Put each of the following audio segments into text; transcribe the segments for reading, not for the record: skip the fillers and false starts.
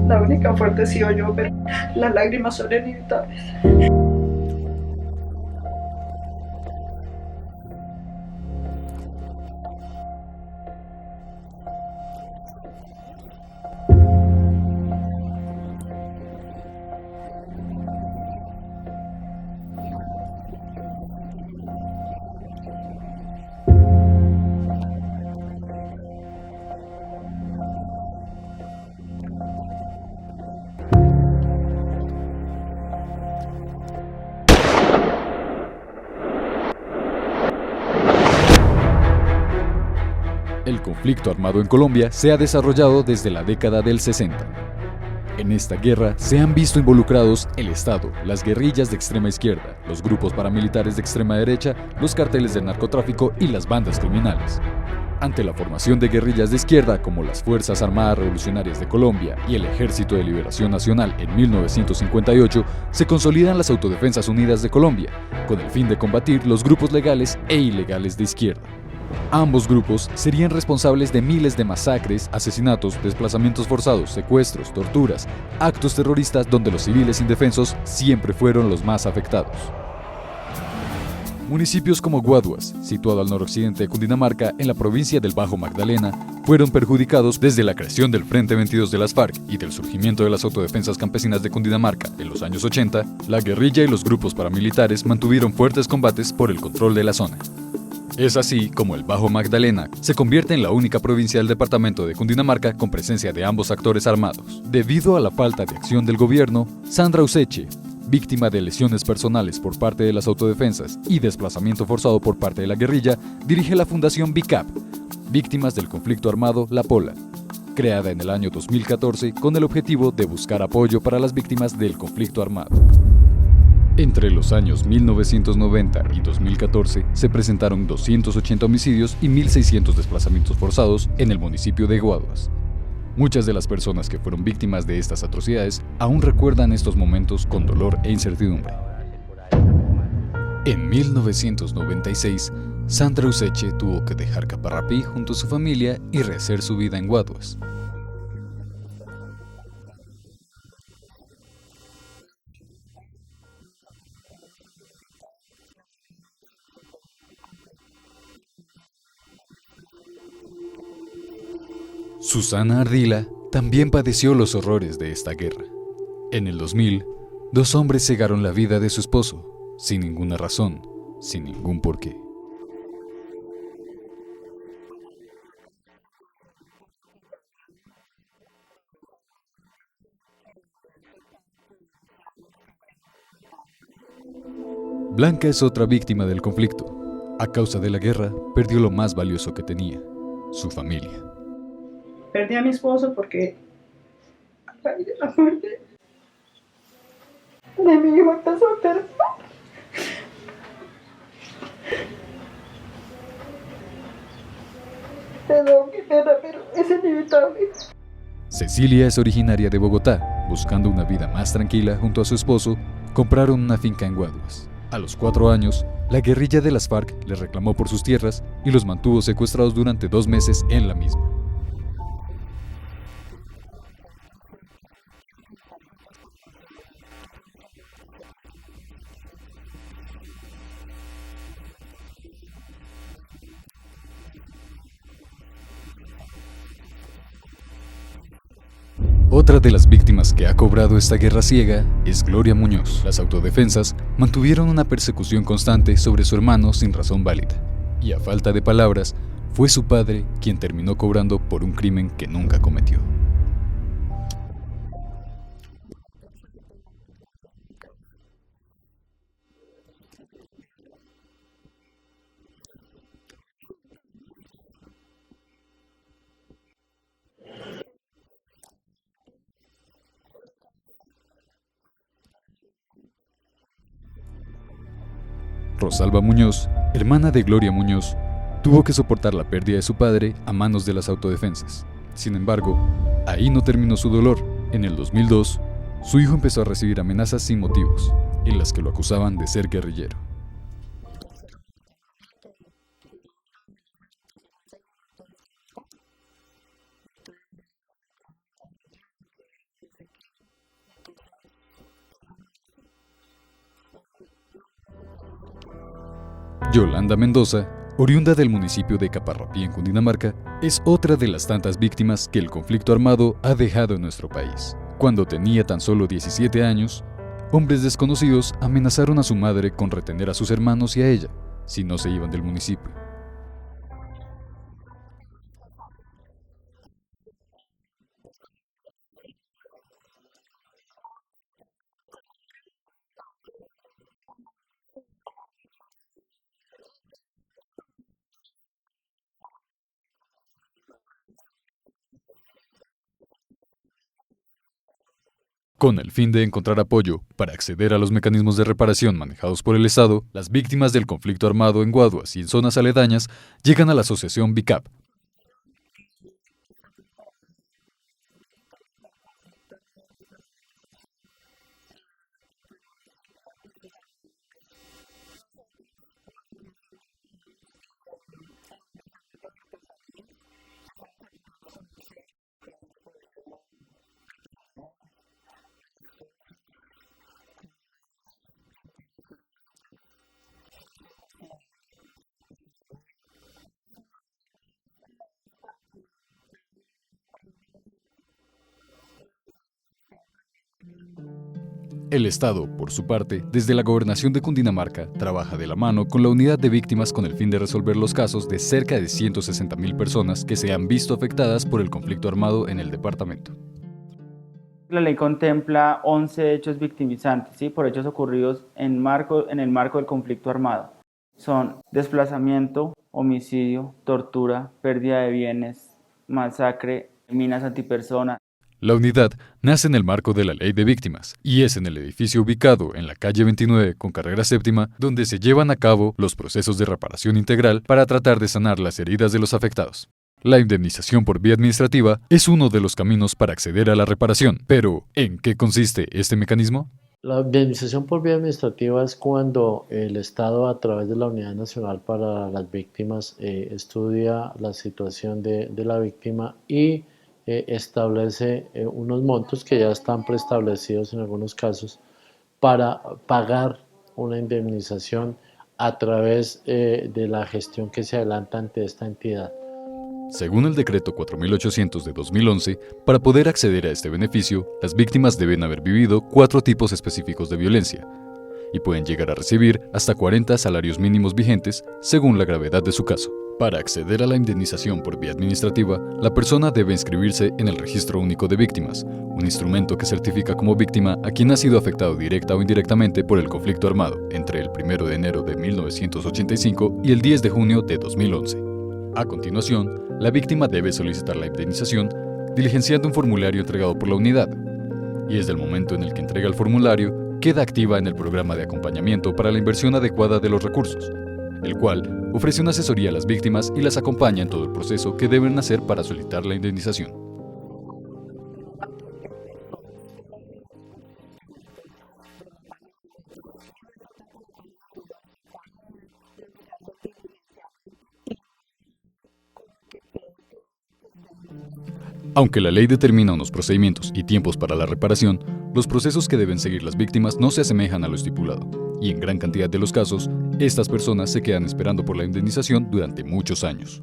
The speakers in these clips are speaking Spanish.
La única fuerte he sido yo, pero las lágrimas son inevitables. El conflicto armado en Colombia se ha desarrollado desde la década del 60. En esta guerra se han visto involucrados el Estado, las guerrillas de extrema izquierda, los grupos paramilitares de extrema derecha, los carteles del narcotráfico y las bandas criminales. Ante la formación de guerrillas de izquierda como las Fuerzas Armadas Revolucionarias de Colombia y el Ejército de Liberación Nacional en 1958, se consolidan las Autodefensas Unidas de Colombia, con el fin de combatir los grupos legales e ilegales de izquierda. Ambos grupos serían responsables de miles de masacres, asesinatos, desplazamientos forzados, secuestros, torturas, actos terroristas donde los civiles indefensos siempre fueron los más afectados. Municipios como Guaduas, situado al noroccidente de Cundinamarca, en la provincia del Bajo Magdalena, fueron perjudicados desde la creación del Frente 22 de las FARC y del surgimiento de las autodefensas campesinas de Cundinamarca en los años 80. La guerrilla y los grupos paramilitares mantuvieron fuertes combates por el control de la zona. Es así como el Bajo Magdalena se convierte en la única provincia del departamento de Cundinamarca con presencia de ambos actores armados. Debido a la falta de acción del gobierno, Sandra Useche, víctima de lesiones personales por parte de las autodefensas y desplazamiento forzado por parte de la guerrilla, dirige la Fundación BICAP, Víctimas del Conflicto Armado La Pola, creada en el año 2014 con el objetivo de buscar apoyo para las víctimas del conflicto armado. Entre los años 1990 y 2014 se presentaron 280 homicidios y 1.600 desplazamientos forzados en el municipio de Guaduas. Muchas de las personas que fueron víctimas de estas atrocidades aún recuerdan estos momentos con dolor e incertidumbre. En 1996, Sandra Useche tuvo que dejar Caparrapí junto a su familia y rehacer su vida en Guaduas. Susana Ardila también padeció los horrores de esta guerra. En el 2000, dos hombres cegaron la vida de su esposo, sin ninguna razón, sin ningún porqué. Blanca es otra víctima del conflicto. A causa de la guerra, perdió lo más valioso que tenía, su familia. Perdí a mi esposo porque a raíz de la muerte de mi hijo empezó a enfermar. Perdón, qué pena, pero es inevitable. Cecilia es originaria de Bogotá. Buscando una vida más tranquila junto a su esposo, compraron una finca en Guaduas. A los 4 años, la guerrilla de las FARC les reclamó por sus tierras y los mantuvo secuestrados durante 2 meses en la misma. Otra de las víctimas que ha cobrado esta guerra ciega es Gloria Muñoz. Las autodefensas mantuvieron una persecución constante sobre su hermano sin razón válida. Y a falta de palabras, fue su padre quien terminó cobrando por un crimen que nunca cometió. Rosalba Muñoz, hermana de Gloria Muñoz, tuvo que soportar la pérdida de su padre a manos de las autodefensas. Sin embargo, ahí no terminó su dolor. En el 2002, su hijo empezó a recibir amenazas sin motivos, en las que lo acusaban de ser guerrillero. Yolanda Mendoza, oriunda del municipio de Caparrapí en Cundinamarca, es otra de las tantas víctimas que el conflicto armado ha dejado en nuestro país. Cuando tenía tan solo 17 años, hombres desconocidos amenazaron a su madre con retener a sus hermanos y a ella, si no se iban del municipio. Con el fin de encontrar apoyo para acceder a los mecanismos de reparación manejados por el Estado, las víctimas del conflicto armado en Guaduas y en zonas aledañas llegan a la asociación BICAP. El Estado, por su parte, desde la Gobernación de Cundinamarca, trabaja de la mano con la Unidad de Víctimas con el fin de resolver los casos de cerca de 160.000 personas que se han visto afectadas por el conflicto armado en el departamento. La ley contempla 11 hechos victimizantes, ¿sí? Por hechos ocurridos en el marco del conflicto armado. Son desplazamiento, homicidio, tortura, pérdida de bienes, masacre, minas antipersona. La unidad nace en el marco de la Ley de Víctimas y es en el edificio ubicado en la calle 29 con carrera séptima donde se llevan a cabo los procesos de reparación integral para tratar de sanar las heridas de los afectados. La indemnización por vía administrativa es uno de los caminos para acceder a la reparación, pero ¿en qué consiste este mecanismo? La indemnización por vía administrativa es cuando el Estado, a través de la Unidad Nacional para las Víctimas, estudia la situación de la víctima y establece unos montos que ya están preestablecidos en algunos casos para pagar una indemnización a través de la gestión que se adelanta ante esta entidad. Según el decreto 4800 de 2011, para poder acceder a este beneficio, las víctimas deben haber vivido 4 tipos específicos de violencia y pueden llegar a recibir hasta 40 salarios mínimos vigentes según la gravedad de su caso. Para acceder a la indemnización por vía administrativa, la persona debe inscribirse en el Registro Único de Víctimas, un instrumento que certifica como víctima a quien ha sido afectado directa o indirectamente por el conflicto armado entre el 1 de enero de 1985 y el 10 de junio de 2011. A continuación, la víctima debe solicitar la indemnización diligenciando un formulario entregado por la unidad, y desde el momento en el que entrega el formulario, queda activa en el programa de acompañamiento para la inversión adecuada de los recursos, el cual ofrece una asesoría a las víctimas y las acompaña en todo el proceso que deben hacer para solicitar la indemnización. Aunque la ley determina unos procedimientos y tiempos para la reparación, los procesos que deben seguir las víctimas no se asemejan a lo estipulado, y en gran cantidad de los casos, estas personas se quedan esperando por la indemnización durante muchos años.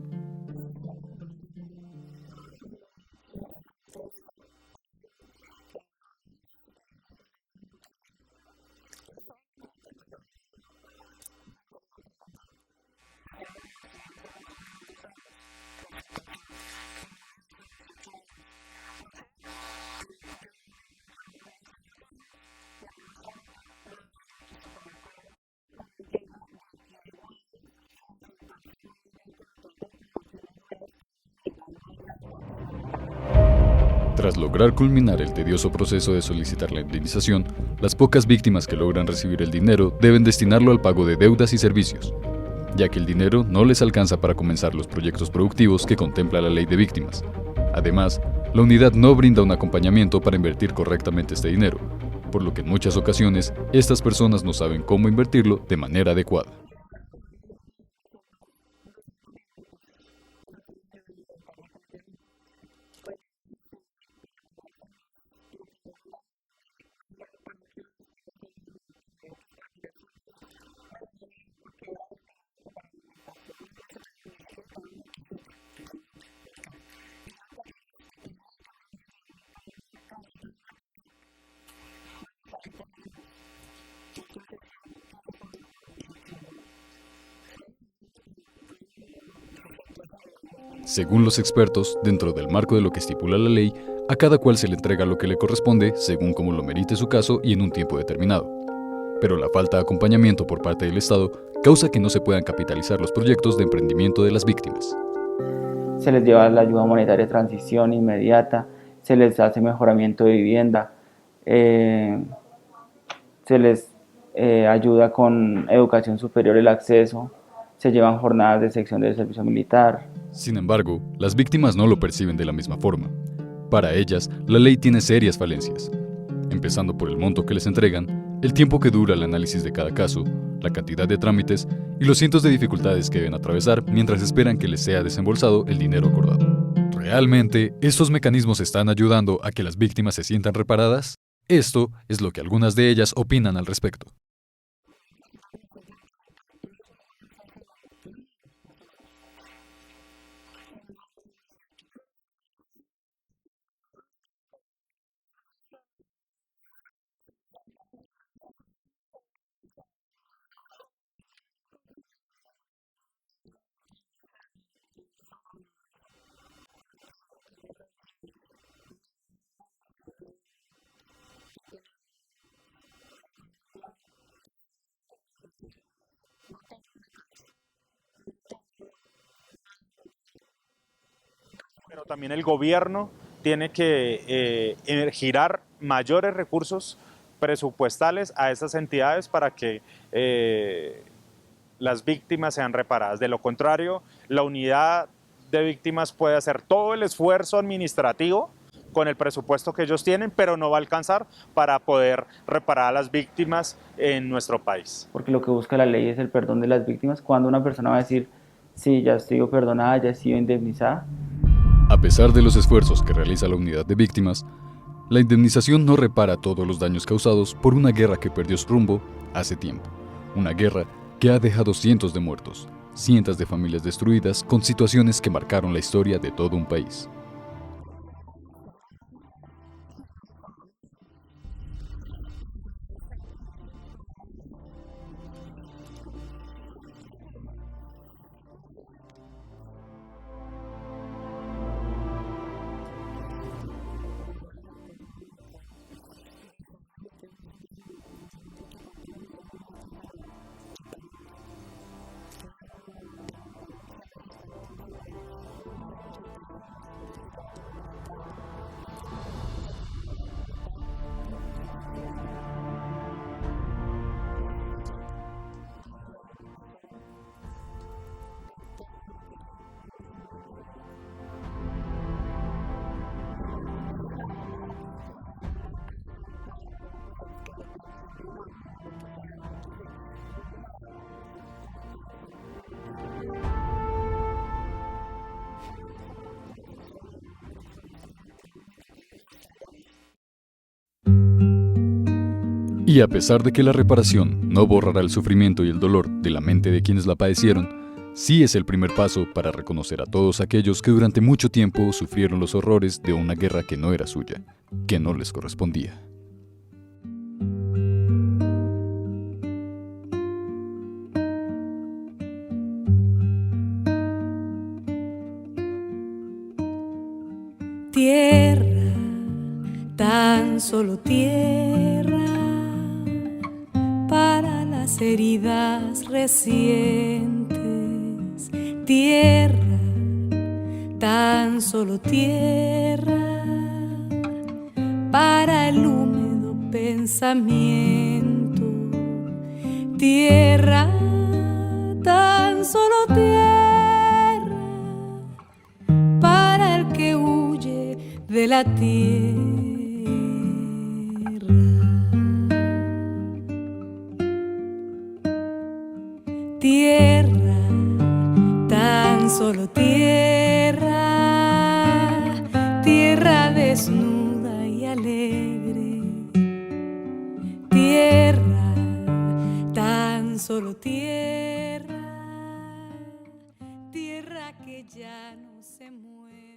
Tras lograr culminar el tedioso proceso de solicitar la indemnización, las pocas víctimas que logran recibir el dinero deben destinarlo al pago de deudas y servicios, ya que el dinero no les alcanza para comenzar los proyectos productivos que contempla la Ley de Víctimas. Además, la unidad no brinda un acompañamiento para invertir correctamente este dinero, por lo que en muchas ocasiones estas personas no saben cómo invertirlo de manera adecuada. Según los expertos, dentro del marco de lo que estipula la ley, a cada cual se le entrega lo que le corresponde según como lo merite su caso y en un tiempo determinado. Pero la falta de acompañamiento por parte del Estado causa que no se puedan capitalizar los proyectos de emprendimiento de las víctimas. Se les lleva la ayuda monetaria de transición inmediata, se les hace mejoramiento de vivienda, se les ayuda con educación superior, el acceso, se llevan jornadas de sección del servicio militar. Sin embargo, las víctimas no lo perciben de la misma forma. Para ellas, la ley tiene serias falencias, empezando por el monto que les entregan, el tiempo que dura el análisis de cada caso, la cantidad de trámites y los cientos de dificultades que deben atravesar mientras esperan que les sea desembolsado el dinero acordado. ¿Realmente estos mecanismos están ayudando a que las víctimas se sientan reparadas? Esto es lo que algunas de ellas opinan al respecto. Pero también el gobierno tiene que girar mayores recursos presupuestales a estas entidades para que las víctimas sean reparadas. De lo contrario, la unidad de víctimas puede hacer todo el esfuerzo administrativo con el presupuesto que ellos tienen, pero no va a alcanzar para poder reparar a las víctimas en nuestro país. Porque lo que busca la ley es el perdón de las víctimas. Cuando una persona va a decir, sí, ya estoy perdonada, ya he sido indemnizada. A pesar de los esfuerzos que realiza la unidad de víctimas, la indemnización no repara todos los daños causados por una guerra que perdió su rumbo hace tiempo. Una guerra que ha dejado cientos de muertos, cientos de familias destruidas con situaciones que marcaron la historia de todo un país. Y a pesar de que la reparación no borrará el sufrimiento y el dolor de la mente de quienes la padecieron, sí es el primer paso para reconocer a todos aquellos que durante mucho tiempo sufrieron los horrores de una guerra que no era suya, que no les correspondía. Tierra, tan solo tierra, para las heridas recientes. Tierra, tan solo tierra, para el húmedo pensamiento. Tierra, tan solo tierra, para el que huye de la tierra. Tierra, tan solo tierra, tierra desnuda y alegre. Tierra, tan solo tierra, tierra que ya no se muere.